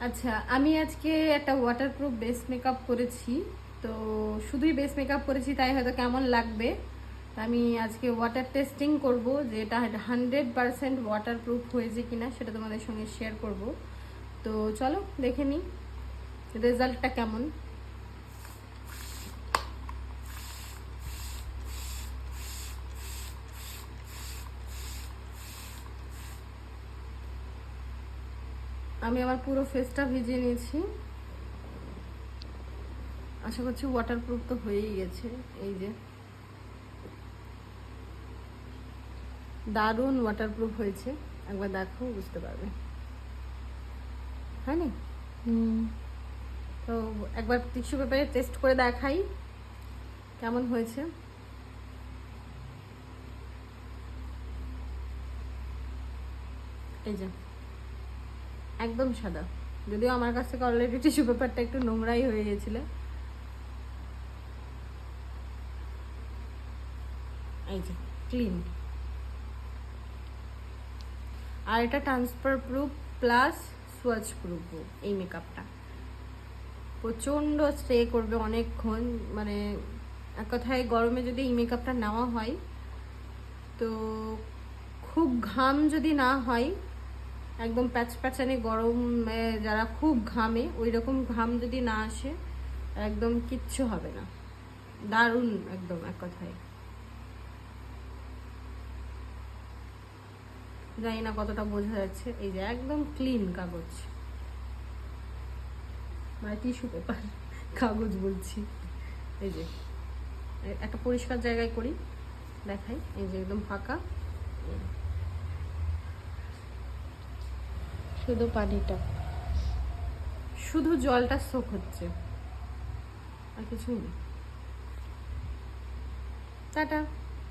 আচ্ছা, আমি আজকে একটা ওয়াটারপ্রুফ বেস মেকআপ করেছি। তো শুধুই বেস মেকআপ করেছি তাই হয়তো কেমন লাগবে। আমি আজকে ওয়াটার টেস্টিং করব যে এটা 100% ওয়াটারপ্রুফ হয়েছে কিনা সেটা তোমাদের সঙ্গে শেয়ার করব। তো চলো দেখে নিই রেজাল্টটা কেমন। আমি আমার পুরো ফেসটা ভিজিয়ে নিয়েছি। আশা করছি ওয়াটারপ্রুফ তো হয়েই গেছে। এই যে দারুণ ওয়াটারপ্রুফ হয়েছে, একবার দেখো বুঝতে পারবে। হয়নি? তো একবার টিস্যু পেপারে টেস্ট করে দেখাই কেমন হয়েছে। এই যে একদম সাদা, যদিও আমার কাছ থেকে অলরেডি টিস্যু পেপারটা একটু নোংরাই হয়ে গেছিল। এই যে ক্লিন। আর এটা transfer proof plus swatch proof এই মেকআপটা। প্রচণ্ড স্টে করবে অনেকক্ষণ, মানে এক কথায় গরমে যদি এই মেকআপটা নেওয়া হয় তো খুব ঘাম যদি না হয়, একদম প্যাচপ্যাচানি গরমে যারা খুব ঘামে ওই রকম ঘাম যদি না আসে একদম কিচ্ছু হবে না। দারুণ একদম এক কথায়। জানি না কতটা বোঝা যাচ্ছে। এই যে একদম ক্লিন কাগজ, মানে টিস্যু পেপার, কাগজ বলছি। এই যে একটা পরিষ্কার জায়গায় করি দেখাই। এই যে একদম ফাঁকা, শুধু পানিটা, শুধু জলটা সোক হচ্ছে, আর কিছুই নেই। টাটা।